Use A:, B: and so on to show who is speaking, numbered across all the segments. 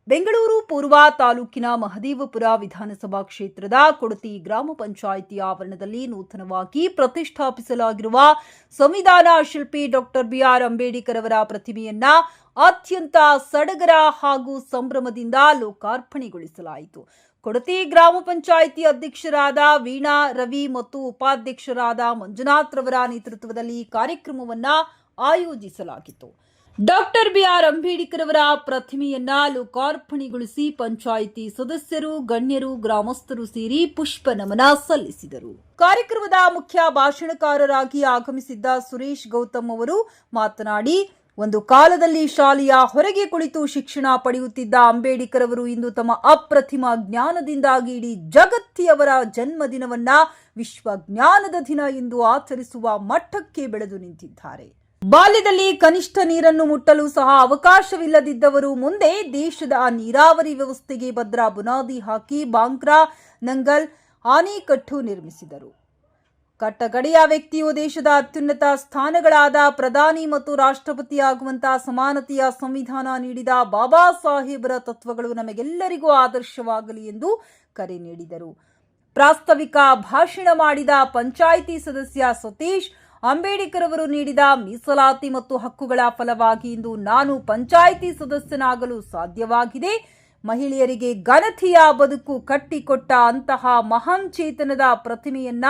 A: ಬೆಂಗಳೂರು ಪೂರ್ವ ತಾಲೂಕಿನ ಮಹದೇವಪುರ ವಿಧಾನಸಭಾ ಕ್ಷೇತ್ರದ ಕೊಡತಿ ಗ್ರಾಮ ಪಂಚಾಯಿತಿ ಆವರಣದಲ್ಲಿ ನೂತನವಾಗಿ ಪ್ರತಿಷ್ಠಾಪಿಸಲಾಗಿರುವ ಸಂವಿಧಾನ ಶಿಲ್ಪಿ ಡಾಕ್ಟರ್ ಬಿಆರ್ ಅಂಬೇಡ್ಕರ್ ಅವರ ಪ್ರತಿಮೆಯನ್ನ ಅತ್ಯಂತ ಸಡಗರ ಹಾಗೂ ಸಂಭ್ರಮದಿಂದ ಲೋಕಾರ್ಪಣೆಗೊಳಿಸಲಾಯಿತು. ಕೊಡತಿ ಗ್ರಾಮ ಪಂಚಾಯಿತಿ ಅಧ್ಯಕ್ಷರಾದ ವೀಣಾ ರವಿ ಮತ್ತು ಉಪಾಧ್ಯಕ್ಷರಾದ ಮಂಜುನಾಥ್ ರವರ ನೇತೃತ್ವದಲ್ಲಿ ಕಾರ್ಯಕ್ರಮವನ್ನು ಆಯೋಜಿಸಲಾಗಿತ್ತು. ಡಾಕ್ಟರ್ ಬಿಆರ್ ಅಂಬೇಡ್ಕರ್ ಅವರ ಪ್ರತಿಮೆಯನ್ನ ಲೋಕಾರ್ಪಣೆಗೊಳಿಸಿ ಪಂಚಾಯಿತಿ ಸದಸ್ಯರು, ಗಣ್ಯರು, ಗ್ರಾಮಸ್ಥರು ಸೇರಿ ಪುಷ್ಪ ನಮನ ಸಲ್ಲಿಸಿದರು. ಕಾರ್ಯಕ್ರಮದ ಮುಖ್ಯ ಭಾಷಣಕಾರರಾಗಿ ಆಗಮಿಸಿದ್ದ ಸುರೇಶ್ ಗೌತಮ್ ಅವರು ಮಾತನಾಡಿ, ಒಂದು ಕಾಲದಲ್ಲಿ ಶಾಲೆಯ ಹೊರಗೆ ಕುಳಿತು ಶಿಕ್ಷಣ ಪಡೆಯುತ್ತಿದ್ದ ಅಂಬೇಡ್ಕರ್ ಅವರು ಇಂದು ತಮ್ಮ ಅಪ್ರತಿಮ ಜ್ಞಾನದಿಂದಾಗಿ ಇಡೀ ಜಗತ್ತಿಯವರ ಜನ್ಮದಿನವನ್ನ ವಿಶ್ವ ಜ್ಞಾನದ ದಿನ ಎಂದು ಆಚರಿಸುವ ಮಟ್ಟಕ್ಕೆ ಬೆಳೆದು ನಿಂತಿದ್ದಾರೆ. ಬಾಲ್ಯದಲ್ಲಿ ಕನಿಷ್ಠ ನೀರನ್ನು ಮುಟ್ಟಲು ಸಹ ಅವಕಾಶವಿಲ್ಲದಿದ್ದವರು ಮುಂದೆ ದೇಶದ ನೀರಾವರಿ ವ್ಯವಸ್ಥೆಗೆ ಭದ್ರ ಬುನಾದಿ ಹಾಕಿ ಬಾಂಕ್ರಾ ನಂಗಲ್ ಆನೆಕಟ್ಟು ನಿರ್ಮಿಸಿದರು. ಕಟ್ಟಕಡೆಯ ವ್ಯಕ್ತಿಯು ದೇಶದ ಅತ್ಯುನ್ನತ ಸ್ಥಾನಗಳಾದ ಪ್ರಧಾನಿ ಮತ್ತು ರಾಷ್ಟ್ರಪತಿ ಆಗುವಂತಹ ಸಮಾನತೆಯ ಸಂವಿಧಾನ ನೀಡಿದ ಬಾಬಾ ಸಾಹೇಬರ ತತ್ವಗಳು ನಮಗೆಲ್ಲರಿಗೂ ಆದರ್ಶವಾಗಲಿ ಎಂದು ಕರೆ ನೀಡಿದರು. ಪ್ರಾಸ್ತಾವಿಕ ಭಾಷಣ ಮಾಡಿದ ಪಂಚಾಯಿತಿ ಸದಸ್ಯ ಸತೀಶ್, ಅಂಬೇಡ್ಕರ್ ಅವರು ನೀಡಿದ ಮೀಸಲಾತಿ ಮತ್ತು ಹಕ್ಕುಗಳ ಫಲವಾಗಿ ಇಂದು ನಾನು ಪಂಚಾಯಿತಿ ಸದಸ್ಯನಾಗಲು ಸಾಧ್ಯವಾಗಿದೆ. ಮಹಿಳೆಯರಿಗೆ ಘನತೆಯ ಬದುಕು ಕಟ್ಟಿಕೊಟ್ಟ ಅಂತಹ ಮಹಾನ್ ಚೇತನದ ಪ್ರತಿಮೆಯನ್ನ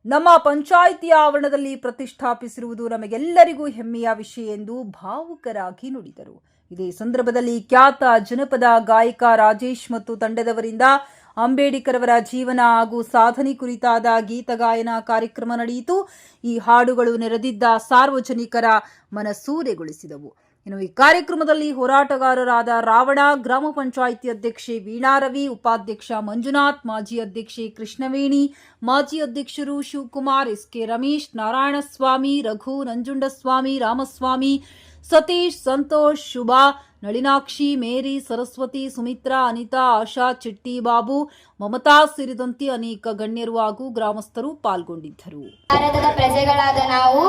A: ನಮ್ಮ ಪಂಚಾಯಿತಿಯ ಆವರಣದಲ್ಲಿ ಪ್ರತಿಷ್ಠಾಪಿಸಿರುವುದು ನಮಗೆಲ್ಲರಿಗೂ ಹೆಮ್ಮೆಯ ವಿಷಯ ಎಂದು ಭಾವುಕರಾಗಿ ನುಡಿದರು. ಇದೇ ಸಂದರ್ಭದಲ್ಲಿ ಖ್ಯಾತ ಜನಪದ ಗಾಯಕ ರಾಜೇಶ್ ಮತ್ತು ತಂಡದವರಿಂದ ಅಂಬೇಡ್ಕರ್ ಅವರ ಜೀವನ ಹಾಗೂ ಸಾಧನೆ ಕುರಿತಾದ ಗೀತಗಾಯನ ಕಾರ್ಯಕ್ರಮ ನಡೆಯಿತು. ಈ ಹಾಡುಗಳು ನೆರೆದಿದ್ದ ಸಾರ್ವಜನಿಕರ ಮನಸೂರೆಗೊಳಿಸಿದವು. ಇನ್ನು ಈ ಕಾರ್ಯಕ್ರಮದಲ್ಲಿ ಹೋರಾಟಗಾರರಾದ ರಾವಣ, ಗ್ರಾಮ ಪಂಚಾಯಿತಿ ಅಧ್ಯಕ್ಷೆ ವೀಣಾ ರವಿ, ಉಪಾಧ್ಯಕ್ಷ ಮಂಜುನಾಥ್, ಮಾಜಿ ಅಧ್ಯಕ್ಷೆ ಕೃಷ್ಣವೇಣಿ, ಮಾಜಿ ಅಧ್ಯಕ್ಷರು ಶಿವಕುಮಾರ್, ಎಸ್ಕೆ ರಮೇಶ್, ನಾರಾಯಣಸ್ವಾಮಿ, ರಘು, ನಂಜುಂಡಸ್ವಾಮಿ, ರಾಮಸ್ವಾಮಿ, ಸತೀಶ್, ಸಂತೋಷ್, ಶುಭಾ, ನಳಿನಾಕ್ಷಿ, ಮೇರಿ, ಸರಸ್ವತಿ, ಸುಮಿತ್ರಾ, ಅನಿತಾ, ಆಶಾ, ಚಿಟ್ಟಿ, ಬಾಬು, ಮಮತಾ ಸೇರಿದಂತೆ ಅನೇಕ ಗಣ್ಯರು ಹಾಗೂ ಗ್ರಾಮಸ್ಥರು ಪಾಲ್ಗೊಂಡಿದ್ದರು.
B: ಭಾರತದ ಪ್ರಜೆಗಳಾದ ನಾವು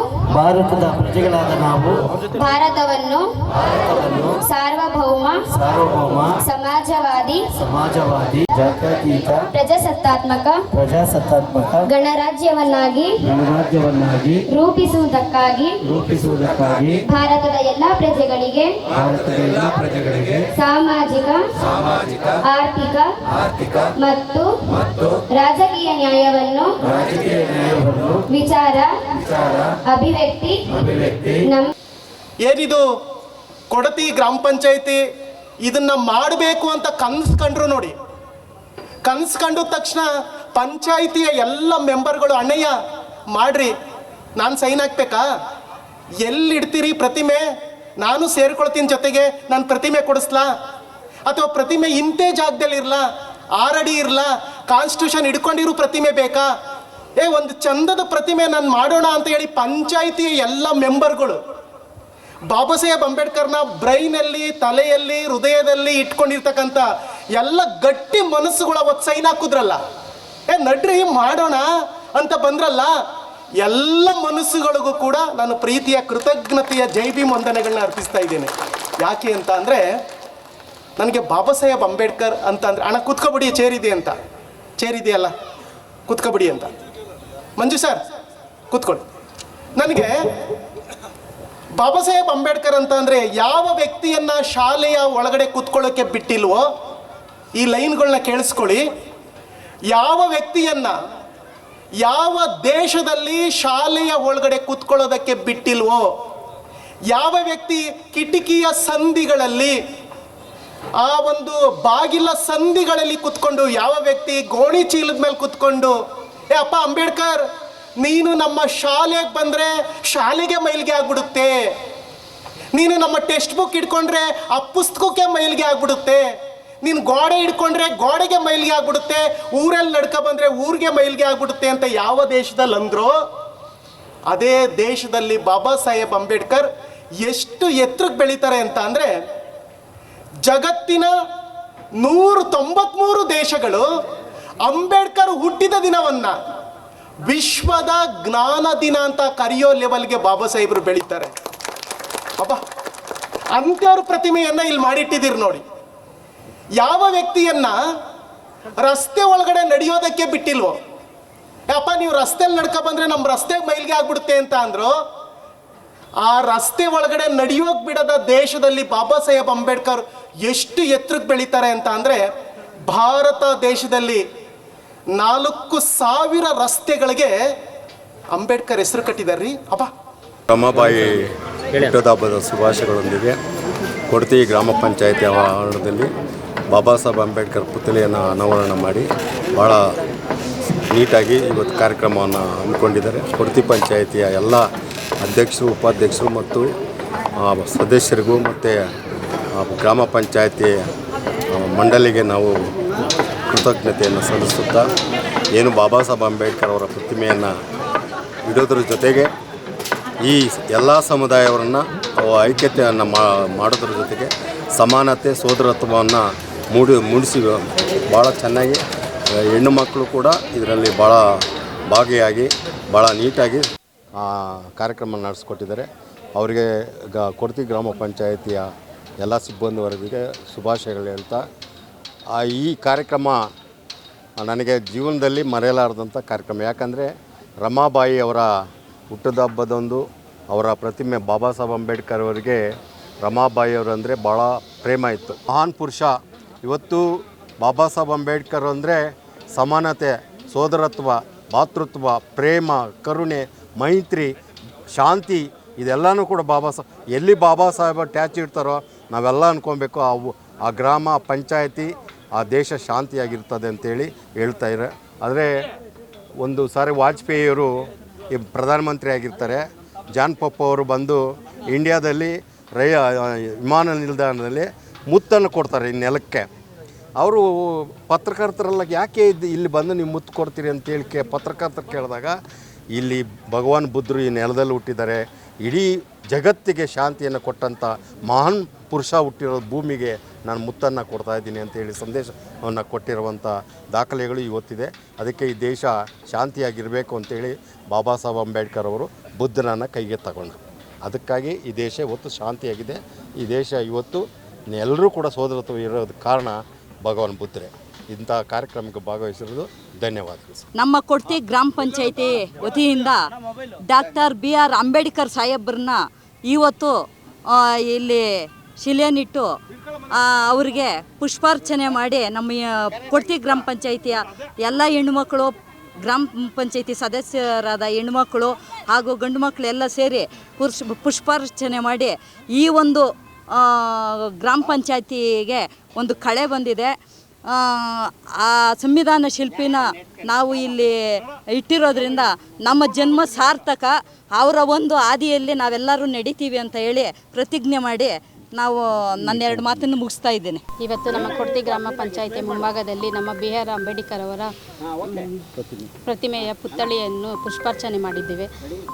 B: ಭಾರತವನ್ನು ಸಾರ್ವಭೌಮ ಸಮಾಜವಾದಿ
C: ಜಾತ್ಯತೀತ
B: ಪ್ರಜಾಸತ್ತಾತ್ಮಕ ಗಣರಾಜ್ಯವನ್ನಾಗಿ ರೂಪಿಸುವುದಕ್ಕಾಗಿ ಭಾರತದ ಎಲ್ಲಾ ಪ್ರಜೆಗಳಿಗೆ ಸಾಮಾಜಿಕ ಆರ್ಥಿಕ ಮತ್ತು ರಾಜಕೀಯ ನ್ಯಾಯವನ್ನು ವಿಚಾರ ಅಭಿವ್ಯಕ್ತಿ
D: ಏನಿದು ಕೊಡತಿ ಗ್ರಾಮ ಪಂಚಾಯಿತಿ ಇದನ್ನ ಮಾಡಬೇಕು ಅಂತ ಕನಸು ಕಂಡ್ರು ನೋಡಿ. ಕನಸು ಕಂಡ ತಕ್ಷಣ ಪಂಚಾಯಿತಿಯ ಎಲ್ಲ ಮೆಂಬರ್ಗಳು ಅಣ್ಣಯ್ಯ ಮಾಡ್ರಿ, ನಾನು ಸೈನ್ ಹಾಕ್ಬೇಕಾ, ಎಲ್ಲಿಡ್ತೀರಿ ಪ್ರತಿಮೆ, ನಾನು ಸೇರ್ಕೊಳ್ತೀನಿ ಜೊತೆಗೆ, ನಾನು ಪ್ರತಿಮೆ ಕೊಡಿಸ್ಲಾ, ಅಥವಾ ಪ್ರತಿಮೆ ಇಂತೆ ಜಾಗದಲ್ಲಿ ಇರಲ್ಲ, 6 ಅಡಿ ಇರಲ್ಲ, ಕಾನ್ಸ್ಟಿಟ್ಯೂಷನ್ ಹಿಡ್ಕೊಂಡಿರೋ ಪ್ರತಿಮೆ ಬೇಕಾ, ಒಂದು ಚಂದದ ಪ್ರತಿಮೆ ನಾನು ಮಾಡೋಣ ಅಂತ ಹೇಳಿ ಪಂಚಾಯಿತಿಯ ಎಲ್ಲ ಮೆಂಬರ್ಗಳು ಬಾಬಾ ಸಾಹೇಬ್ ಅಂಬೇಡ್ಕರ್ನ ಬ್ರೈನಲ್ಲಿ, ತಲೆಯಲ್ಲಿ, ಹೃದಯದಲ್ಲಿ ಇಟ್ಕೊಂಡಿರ್ತಕ್ಕಂಥ ಎಲ್ಲ ಗಟ್ಟಿ ಮನಸ್ಸುಗಳು ಅವತ್ತು ಸೈನ್ ಹಾಕುದ್ರಲ್ಲ, ನಡ್ರಿ ಮಾಡೋಣ ಅಂತ ಬಂದ್ರಲ್ಲ, ಎಲ್ಲ ಮನಸ್ಸುಗಳಿಗೂ ಕೂಡ ನಾನು ಪ್ರೀತಿಯ ಕೃತಜ್ಞತೆಯ ಜೈ ಭೀಮ್ ವಂದನೆಗಳನ್ನ ಅರ್ಪಿಸ್ತಾ ಇದ್ದೇನೆ. ಯಾಕೆ ಅಂತ ಅಂದರೆ, ನನಗೆ ಬಾಬಾ ಸಾಹೇಬ್ ಅಂಬೇಡ್ಕರ್ ಅಂತ ಅಂದರೆ, ಅಣ್ಣ ಕೂತ್ಕೊಬಿಡಿ, ಚೇರಿದೆ ಅಂತ, ಚೇರಿದೆಯಲ್ಲ ಕೂತ್ಕೊಬಿಡಿ ಅಂತ, ಮಂಜು ಸರ್ ಕೂತ್ಕೊಳ್ಳಿ. ನನಗೆ ಬಾಬಾ ಸಾಹೇಬ್ ಅಂಬೇಡ್ಕರ್ ಅಂತ ಅಂದರೆ ಯಾವ ವ್ಯಕ್ತಿಯನ್ನ ಶಾಲೆಯ ಒಳಗಡೆ ಕೂತ್ಕೊಳ್ಳೋಕ್ಕೆ ಬಿಟ್ಟಿಲ್ವೋ, ಈ ಲೈನ್ಗಳನ್ನ ಕೇಳಿಸ್ಕೊಳ್ಳಿ, ಯಾವ ವ್ಯಕ್ತಿಯನ್ನ ಯಾವ ದೇಶದಲ್ಲಿ ಶಾಲೆಯ ಒಳಗಡೆ ಕೂತ್ಕೊಳ್ಳೋದಕ್ಕೆ ಬಿಟ್ಟಿಲ್ವೋ, ಯಾವ ವ್ಯಕ್ತಿ ಕಿಟಕಿಯ ಸಂಧಿಗಳಲ್ಲಿ, ಆ ಒಂದು ಬಾಗಿಲ ಸಂಧಿಗಳಲ್ಲಿ ಕೂತ್ಕೊಂಡು, ಯಾವ ವ್ಯಕ್ತಿ ಗೋಣಿ ಚೀಲದ ಮೇಲೆ ಕೂತ್ಕೊಂಡು, ಅಪ್ಪ ಅಂಬೇಡ್ಕರ್ ನೀನು ನಮ್ಮ ಶಾಲೆಗೆ ಬಂದರೆ ಶಾಲೆಗೆ ಮೈಲಿಗೆ ಆಗ್ಬಿಡುತ್ತೆ, ನೀನು ನಮ್ಮ ಟೆಕ್ಸ್ಟ್ ಬುಕ್ ಇಟ್ಕೊಂಡ್ರೆ ಆ ಪುಸ್ತಕಕ್ಕೆ ಮೈಲಿಗೆ ಆಗ್ಬಿಡುತ್ತೆ, ನೀನು ಗೋಡೆ ಹಿಡ್ಕೊಂಡ್ರೆ ಗೋಡೆಗೆ ಮೈಲಿಗೆ ಆಗ್ಬಿಡುತ್ತೆ, ಊರಲ್ಲಿ ನಡ್ಕ ಬಂದರೆ ಊರಿಗೆ ಮೈಲಿಗೆ ಆಗ್ಬಿಡುತ್ತೆ ಅಂತ ಯಾವ ದೇಶದಲ್ಲಿ ಅಂದ್ರೋ, ಅದೇ ದೇಶದಲ್ಲಿ ಬಾಬಾ ಸಾಹೇಬ್ ಅಂಬೇಡ್ಕರ್ ಎಷ್ಟು ಎತ್ತರಕ್ಕೆ ಬೆಳೀತಾರೆ ಅಂತ ಅಂದರೆ, ಜಗತ್ತಿನ 193 ದೇಶಗಳು ಅಂಬೇಡ್ಕರ್ ಹುಟ್ಟಿದ ದಿನವನ್ನ ವಿಶ್ವದ ಜ್ಞಾನ ದಿನ ಅಂತ ಕರೆಯೋ ಲೆವೆಲ್ಗೆ ಬಾಬಾ ಸಾಹೇಬರು ಬೆಳೀತಾರೆ. ಅಂಥವ್ರ ಪ್ರತಿಮೆಯನ್ನ ಇಲ್ಲಿ ಮಾಡಿಟ್ಟಿದ್ದೀರಿ ನೋಡಿ. ಯಾವ ವ್ಯಕ್ತಿಯನ್ನ ರಸ್ತೆ ಒಳಗಡೆ ನಡೆಯೋದಕ್ಕೆ ಬಿಟ್ಟಿಲ್ವೋ, ಯಪ್ಪ ನೀವು ರಸ್ತೆಯಲ್ಲಿ ನಡ್ಕೊ ಬಂದ್ರೆ ನಮ್ಮ ರಸ್ತೆ ಮೈಲಿಗೆ ಆಗ್ಬಿಡುತ್ತೆ ಅಂತ ಅಂದ್ರು, ಆ ರಸ್ತೆ ಒಳಗಡೆ ನಡೆಯೋಕ್ ಬಿಡದ ದೇಶದಲ್ಲಿ ಬಾಬಾ ಸಾಹೇಬ್ ಅಂಬೇಡ್ಕರ್ ಎಷ್ಟು ಎತ್ತರಕ್ಕೆ ಬೆಳೀತಾರೆ ಅಂತ ಅಂದ್ರೆ, ಭಾರತ ದೇಶದಲ್ಲಿ 4,000 ರಸ್ತೆಗಳಿಗೆ ಅಂಬೇಡ್ಕರ್ ಹೆಸರು ಕಟ್ಟಿದಾರ್ರಿ. ಅಪ್ಪ
E: ರಮಾಬಾಯಿ ಹುಟ್ಟದ ಹಬ್ಬದ ಶುಭಾಶಯಗಳೊಂದಿಗೆ ಕೊಡತಿ ಗ್ರಾಮ ಪಂಚಾಯತಿ ಆವರಣದಲ್ಲಿ ಬಾಬಾ ಸಾಹೇಬ್ ಅಂಬೇಡ್ಕರ್ ಪುತ್ಥಳಿಯನ್ನು ಅನಾವರಣ ಮಾಡಿ ಭಾಳ ನೀಟಾಗಿ ಇವತ್ತು ಕಾರ್ಯಕ್ರಮವನ್ನು ಹಮ್ಮಿಕೊಂಡಿದ್ದಾರೆ. ಕೊಡತಿ ಪಂಚಾಯಿತಿಯ ಎಲ್ಲ ಅಧ್ಯಕ್ಷರು, ಉಪಾಧ್ಯಕ್ಷರು ಮತ್ತು ಸದಸ್ಯರಿಗೂ ಮತ್ತು ಗ್ರಾಮ ಪಂಚಾಯತಿ ಮಂಡಳಿಗೆ ನಾವು ಕೃತಜ್ಞತೆಯನ್ನು ಸಲ್ಲಿಸುತ್ತಾ, ಏನು ಬಾಬಾ ಸಾಹೇಬ್ ಅಂಬೇಡ್ಕರ್ ಅವರ ಪ್ರತಿಮೆಯನ್ನು ಇಡೋದ್ರ ಜೊತೆಗೆ ಈ ಎಲ್ಲ ಸಮುದಾಯವರನ್ನು ಐಕ್ಯತೆಯನ್ನು ಮಾಡೋದ್ರ ಜೊತೆಗೆ ಸಮಾನತೆ, ಸೋದರತ್ವವನ್ನು ಮೂಡಿಸಿ ಭಾಳ ಚೆನ್ನಾಗಿ ಹೆಣ್ಣು ಮಕ್ಕಳು ಕೂಡ ಇದರಲ್ಲಿ ಭಾಳ ಭಾಗಿಯಾಗಿ ಭಾಳ ನೀಟಾಗಿ ಕಾರ್ಯಕ್ರಮ ನಡೆಸ್ಕೊಟ್ಟಿದ್ದಾರೆ. ಅವರಿಗೆ ಕೊಡತಿ ಗ್ರಾಮ ಪಂಚಾಯಿತಿಯ ಎಲ್ಲ ಸಿಬ್ಬಂದಿ ವರ್ಗಕ್ಕೆ ಶುಭಾಶಯಗಳು ಹೇಳ್ತಾ, ಈ ಕಾರ್ಯಕ್ರಮ ನನಗೆ ಜೀವನದಲ್ಲಿ ಮರೆಯಲಾರದಂಥ ಕಾರ್ಯಕ್ರಮ. ಯಾಕಂದರೆ ರಮಾಬಾಯಿ ಅವರ ಹುಟ್ಟದ ಹಬ್ಬದೊಂದು ಅವರ ಪ್ರತಿಮೆ ಬಾಬಾ ಸಾಹೇಬ್ ಅಂಬೇಡ್ಕರ್ ಅವರಿಗೆ ರಮಾಬಾಯಿ ಅವರಂದರೆ ಭಾಳ ಪ್ರೇಮ ಇತ್ತು. ಮಹಾನ್ ಪುರುಷ. ಇವತ್ತು ಬಾಬಾ ಸಾಹೇಬ್ ಅಂಬೇಡ್ಕರ್ ಅಂದರೆ ಸಮಾನತೆ, ಸೋದರತ್ವ, ಭಾತೃತ್ವ, ಪ್ರೇಮ, ಕರುಣೆ, ಮೈತ್ರಿ, ಶಾಂತಿ ಇದೆಲ್ಲನೂ ಕೂಡ ಎಲ್ಲಿ ಬಾಬಾ ಸಾಹೇಬ ಟ್ಯಾಚ್ ಇಡ್ತಾರೋ ನಾವೆಲ್ಲ ಅಂದ್ಕೊಬೇಕು ಆ ಗ್ರಾಮ ಪಂಚಾಯತಿ, ಆ ದೇಶ ಶಾಂತಿಯಾಗಿರ್ತದೆ ಅಂತೇಳಿ ಹೇಳ್ತಾ ಇದ್ದಾರೆ. ಆದರೆ ಒಂದು ಸಾರಿ ವಾಜಪೇಯಿಯವರು ಪ್ರಧಾನಮಂತ್ರಿ ಆಗಿರ್ತಾರೆ. ಜಾನ್ ಪೊಪ್ಪ ಅವರು ಬಂದು ಇಂಡಿಯಾದಲ್ಲಿ ವಿಮಾನ ನಿಲ್ದಾಣದಲ್ಲಿ ಮುತ್ತನ್ನು ಕೊಡ್ತಾರೆ ಈ ನೆಲಕ್ಕೆ. ಅವರು ಪತ್ರಕರ್ತರೆಲ್ಲ ಯಾಕೆ ಇಲ್ಲಿ ಬಂದು ನೀವು ಮುತ್ತು ಕೊಡ್ತೀರಿ ಅಂತೇಳಿ ಪತ್ರಕರ್ತರು ಕೇಳಿದಾಗ, ಇಲ್ಲಿ ಭಗವಾನ್ ಬುದ್ಧರು ಈ ನೆಲದಲ್ಲಿ ಹುಟ್ಟಿದ್ದಾರೆ, ಇಡೀ ಜಗತ್ತಿಗೆ ಶಾಂತಿಯನ್ನು ಕೊಟ್ಟಂಥ ಮಹಾನ್ ಪುರುಷ ಹುಟ್ಟಿರೋ ಭೂಮಿಗೆ ನಾನು ಮುತ್ತನ್ನು ಕೊಡ್ತಾ ಇದ್ದೀನಿ ಅಂತೇಳಿ ಸಂದೇಶವನ್ನು ಕೊಟ್ಟಿರುವಂಥ ದಾಖಲೆಗಳು ಇವತ್ತಿದೆ. ಅದಕ್ಕೆ ಈ ದೇಶ ಶಾಂತಿಯಾಗಿರಬೇಕು ಅಂತೇಳಿ ಬಾಬಾ ಸಾಹೇಬ್ ಅಂಬೇಡ್ಕರ್ ಅವರು ಬುದ್ಧನನ್ನು ಕೈಗೆ ತಗೊಂಡ್ರು. ಅದಕ್ಕಾಗಿ ಈ ದೇಶ ಇವತ್ತು ಶಾಂತಿಯಾಗಿದೆ. ಈ ದೇಶ ಇವತ್ತು ಎಲ್ಲರೂ ಕೂಡ ಸೋದರತ್ವ ಇರೋದಕ್ಕೆ ಕಾರಣ ಭಗವಾನ್ ಬುದ್ಧರೇ. ಇಂಥ ಕಾರ್ಯಕ್ರಮಕ್ಕೆ ಭಾಗವಹಿಸಿರೋದು ಧನ್ಯವಾದಗಳು.
F: ನಮ್ಮ ಕೊಡತಿ ಗ್ರಾಮ ಪಂಚಾಯಿತಿ ವತಿಯಿಂದ ಡಾಕ್ಟರ್ BR ಅಂಬೇಡ್ಕರ್ ಸಾಹೇಬ್ರನ್ನ ಇವತ್ತು ಇಲ್ಲಿ ಶಿಲೆನಿಟ್ಟು ಅವರಿಗೆ ಪುಷ್ಪಾರ್ಚನೆ ಮಾಡಿ ನಮ್ಮ ಕೊಡತಿ ಗ್ರಾಮ ಪಂಚಾಯಿತಿಯ ಎಲ್ಲ ಹೆಣ್ಣುಮಕ್ಕಳು, ಗ್ರಾಮ ಪಂಚಾಯಿತಿ ಸದಸ್ಯರಾದ ಹೆಣ್ಣುಮಕ್ಕಳು ಹಾಗೂ ಗಂಡು ಮಕ್ಕಳು ಎಲ್ಲ ಸೇರಿ ಪುಷ್ಪಾರ್ಚನೆ ಮಾಡಿ ಈ ಒಂದು ಗ್ರಾಮ ಪಂಚಾಯಿತಿಗೆ ಒಂದು ಕಳೆ ಬಂದಿದೆ. ಆ ಸಂವಿಧಾನ ಶಿಲ್ಪಿನ ನಾವು ಇಲ್ಲಿ ಇಟ್ಟಿರೋದ್ರಿಂದ ನಮ್ಮ ಜನ್ಮ ಸಾರ್ಥಕ. ಅವರ ಒಂದು ಹಾದಿಯಲ್ಲಿ ನಾವೆಲ್ಲರೂ ನಡಿತೀವಿ ಅಂತ ಹೇಳಿ ಪ್ರತಿಜ್ಞೆ ಮಾಡಿ ನಾವು ನನ್ನ 2 ಮಾತನ್ನು ಮುಗಿಸ್ತಾ ಇದ್ದೇನೆ.
G: ಇವತ್ತು ನಮ್ಮ ಕೊಡತಿ ಗ್ರಾಮ ಪಂಚಾಯಿತಿ ಮುಂಭಾಗದಲ್ಲಿ ನಮ್ಮ BR ಅಂಬೇಡ್ಕರ್ ಅವರ ಪ್ರತಿಮೆಯ ಪುತ್ಥಳಿಯನ್ನು ಪುಷ್ಪಾರ್ಚನೆ ಮಾಡಿದ್ದೇವೆ.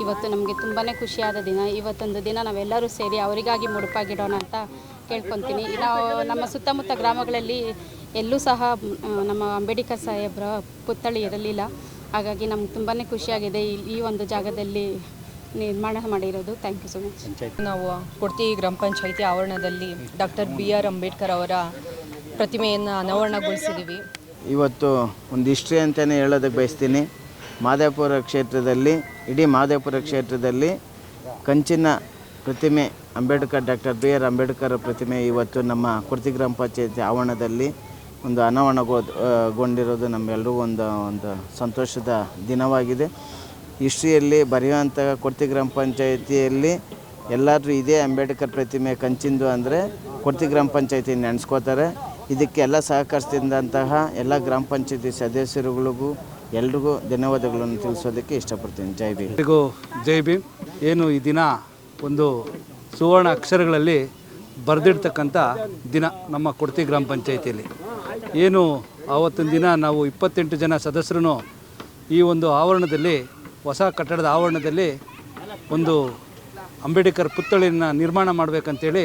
G: ಇವತ್ತು ನಮಗೆ ತುಂಬಾ ಖುಷಿಯಾದ ದಿನ. ಇವತ್ತೊಂದು ದಿನ ನಾವೆಲ್ಲರೂ ಸೇರಿ ಅವರಿಗಾಗಿ ಮುಡುಪಾಗಿಡೋಣ ಅಂತ ಕೇಳ್ಕೊತೀನಿ. ನಾವು ನಮ್ಮ ಸುತ್ತಮುತ್ತ ಗ್ರಾಮಗಳಲ್ಲಿ ಎಲ್ಲೂ ಸಹ ನಮ್ಮ ಅಂಬೇಡ್ಕರ್ ಸಾಹೇಬ್ರ ಪುತ್ಥಳಿ ಇರಲಿಲ್ಲ. ಹಾಗಾಗಿ ನಮ್ಗೆ ತುಂಬಾ ಖುಷಿಯಾಗಿದೆ ಈ ಒಂದು ಜಾಗದಲ್ಲಿ ನಿರ್ಮಾಣ ಮಾಡಿರೋದು. Thank you so much.
H: ನಾವು ಕೊಡತಿ ಗ್ರಾಮ ಪಂಚಾಯಿತಿ ಆವರಣದಲ್ಲಿ ಡಾಕ್ಟರ್ BR ಅಂಬೇಡ್ಕರ್ ಅವರ ಪ್ರತಿಮೆಯನ್ನು ಅನಾವರಣಗೊಳಿಸಿದ್ದೀವಿ.
C: ಇವತ್ತು ಒಂದು ಹಿಸ್ಟ್ರಿ ಅಂತಲೇ ಹೇಳೋದಕ್ಕೆ ಬಯಸ್ತೀನಿ. ಮಾದೇಪುರ ಕ್ಷೇತ್ರದಲ್ಲಿ, ಇಡೀ ಮಾದೇಪುರ ಕ್ಷೇತ್ರದಲ್ಲಿ ಕಂಚಿನ ಪ್ರತಿಮೆ ಅಂಬೇಡ್ಕರ್, ಡಾಕ್ಟರ್ BR ಅಂಬೇಡ್ಕರ್ ಪ್ರತಿಮೆ ಇವತ್ತು ನಮ್ಮ ಕೊಡತಿ ಗ್ರಾಮ ಪಂಚಾಯಿತಿ ಆವರಣದಲ್ಲಿ ಒಂದು ಅನಾವರಣಗೊಂಡಿರೋದು ನಮ್ಮೆಲ್ಲರಿಗೂ ಒಂದು ಸಂತೋಷದ ದಿನವಾಗಿದೆ. ಹಿಸ್ಟ್ರಿಯಲ್ಲಿ ಬರೆಯುವಂಥ ಕೊಡತಿ ಗ್ರಾಮ ಪಂಚಾಯಿತಿಯಲ್ಲಿ ಎಲ್ಲರೂ ಇದೇ ಅಂಬೇಡ್ಕರ್ ಪ್ರತಿಮೆ ಕಂಚಿಂದು ಅಂದರೆ ಕೊಡತಿ ಗ್ರಾಮ ಪಂಚಾಯಿತಿ ನೆನೆಸ್ಕೋತಾರೆ. ಇದಕ್ಕೆಲ್ಲ ಸಹಕರಿಸಿದಂತಹ ಎಲ್ಲ ಗ್ರಾಮ ಪಂಚಾಯಿತಿ ಸದಸ್ಯರುಗಳಿಗೂ ಎಲ್ರಿಗೂ ಧನ್ಯವಾದಗಳನ್ನು ತಿಳಿಸೋದಕ್ಕೆ ಇಷ್ಟಪಡ್ತೀನಿ. ಜೈ ಭೀಮ್.
I: ಜೈ ಭೀಮ್. ಏನು ಈ ದಿನ ಒಂದು ಸುವರ್ಣ ಅಕ್ಷರಗಳಲ್ಲಿ ಬರೆದಿಡ್ತಕ್ಕಂಥ ದಿನ ನಮ್ಮ ಕೊಡತಿ ಗ್ರಾಮ ಪಂಚಾಯಿತಿಯಲ್ಲಿ. ಏನು ಆವತ್ತಿನ ದಿನ ನಾವು 28 ಜನ ಸದಸ್ಯರು ಈ ಒಂದು ಆವರಣದಲ್ಲಿ, ಹೊಸ ಕಟ್ಟಡದ ಆವರಣದಲ್ಲಿ ಒಂದು ಅಂಬೇಡ್ಕರ್ ಪುತ್ಥಳಿಯನ್ನು ನಿರ್ಮಾಣ ಮಾಡಬೇಕಂತೇಳಿ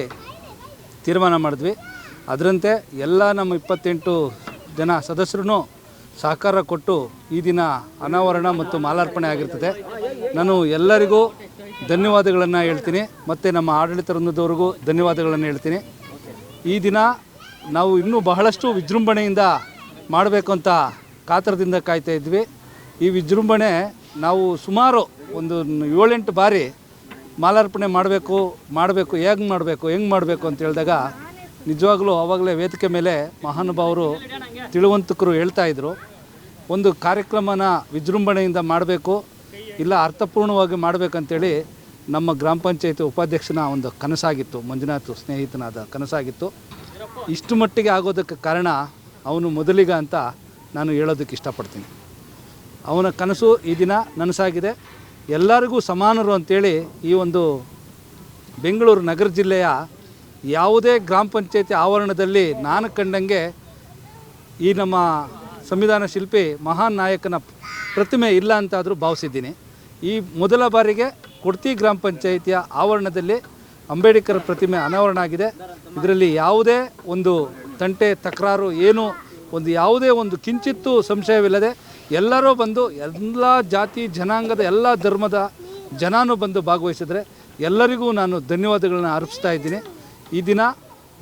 I: ತೀರ್ಮಾನ ಮಾಡಿದ್ವಿ. ಅದರಂತೆ ಎಲ್ಲ ನಮ್ಮ 28 ಜನ ಸದಸ್ಯರು ಸಹಕಾರ ಕೊಟ್ಟು ಈ ದಿನ ಅನಾವರಣ ಮತ್ತು ಮಾಲಾರ್ಪಣೆ ಆಗಿರ್ತದೆ. ನಾನು ಎಲ್ಲರಿಗೂ ಧನ್ಯವಾದಗಳನ್ನು ಹೇಳ್ತೀನಿ ಮತ್ತು ನಮ್ಮ ಆಡಳಿತ ವೃಂದದವ್ರಿಗೂ ಧನ್ಯವಾದಗಳನ್ನು ಹೇಳ್ತೀನಿ. ಈ ದಿನ ನಾವು ಇನ್ನೂ ಬಹಳಷ್ಟು ವಿಜೃಂಭಣೆಯಿಂದ ಮಾಡಬೇಕು ಅಂತ ಕಾತರದಿಂದ ಕಾಯ್ತಾ ಇದ್ವಿ. ಈ ವಿಜೃಂಭಣೆ ನಾವು ಸುಮಾರು ಒಂದು 7-8 ಬಾರಿ ಮಾಲಾರ್ಪಣೆ ಮಾಡಬೇಕು ಹೆಂಗೆ ಮಾಡಬೇಕು ಅಂತ ಹೇಳಿದಾಗ ನಿಜವಾಗ್ಲೂ ಆವಾಗಲೇ ವೇದಿಕೆ ಮೇಲೆ ಮಹಾನುಭಾವರು ತಿಳುವಂತಕರು ಹೇಳ್ತಾಯಿದ್ರು, ಒಂದು ಕಾರ್ಯಕ್ರಮನ ವಿಜೃಂಭಣೆಯಿಂದ ಮಾಡಬೇಕು, ಇಲ್ಲ ಅರ್ಥಪೂರ್ಣವಾಗಿ ಮಾಡಬೇಕಂತೇಳಿ ನಮ್ಮ ಗ್ರಾಮ ಪಂಚಾಯತಿ ಉಪಾಧ್ಯಕ್ಷನ ಒಂದು ಕನಸಾಗಿತ್ತು, ಮಂಜುನಾಥ್ ಸ್ನೇಹಿತನಾದ ಕನಸಾಗಿತ್ತು. ಇಷ್ಟು ಮಟ್ಟಿಗೆ ಆಗೋದಕ್ಕೆ ಕಾರಣ ಅವನು ಮೊದಲಿಗ ಅಂತ ನಾನು ಹೇಳೋದಕ್ಕೆ ಇಷ್ಟಪಡ್ತೀನಿ. ಅವನ ಕನಸು ಈ ದಿನ ನನಸಾಗಿದೆ. ಎಲ್ಲರಿಗೂ ಸಮಾನರು ಅಂತೇಳಿ ಈ ಒಂದು ಬೆಂಗಳೂರು ನಗರ ಜಿಲ್ಲೆಯ ಯಾವುದೇ ಗ್ರಾಮ ಪಂಚಾಯತಿ ಆವರಣದಲ್ಲಿ ನಾನು ಕಂಡಂಗೆ ಈ ನಮ್ಮ ಸಂವಿಧಾನ ಶಿಲ್ಪಿ ಮಹಾನ್ ನಾಯಕನ ಪ್ರತಿಮೆ ಇಲ್ಲ ಅಂತಾದರೂ ಭಾವಿಸಿದ್ದೀನಿ. ಈ ಮೊದಲ ಬಾರಿಗೆ ಕೊಡ್ತಿ ಗ್ರಾಮ ಪಂಚಾಯಿತಿಯ ಆವರಣದಲ್ಲಿ ಅಂಬೇಡ್ಕರ್ ಪ್ರತಿಮೆ ಅನಾವರಣ ಆಗಿದೆ. ಇದರಲ್ಲಿ ಯಾವುದೇ ಒಂದು ತಂಟೆ ತಕರಾರು ಯಾವುದೇ ಒಂದು ಕಿಂಚಿತ್ತೂ ಸಂಶಯವಿಲ್ಲದೆ ಎಲ್ಲರೂ ಬಂದು ಎಲ್ಲ ಜಾತಿ ಜನಾಂಗದ ಎಲ್ಲ ಧರ್ಮದ ಜನನೂ ಬಂದು ಭಾಗವಹಿಸಿದರೆ ಎಲ್ಲರಿಗೂ ನಾನು ಧನ್ಯವಾದಗಳನ್ನ ಅರ್ಪಿಸ್ತಾ ಇದ್ದೀನಿ. ಈ ದಿನ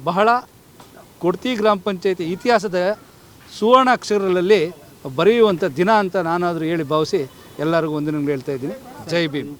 I: ಬಹಳ ಕೊಡ್ತಿ ಗ್ರಾಮ ಪಂಚಾಯತಿ ಇತಿಹಾಸದ ಸುವರ್ಣ ಅಕ್ಷರಗಳಲ್ಲಿ ಬರೆಯುವಂಥ ದಿನ ಅಂತ ನಾನಾದರೂ ಹೇಳಿ ಭಾವಿಸಿ ಎಲ್ಲರಿಗೂ ವಂದನೆಗಳು ಹೇಳ್ತಾ ಇದ್ದೀನಿ. ಜೈ ಭೀಮ್.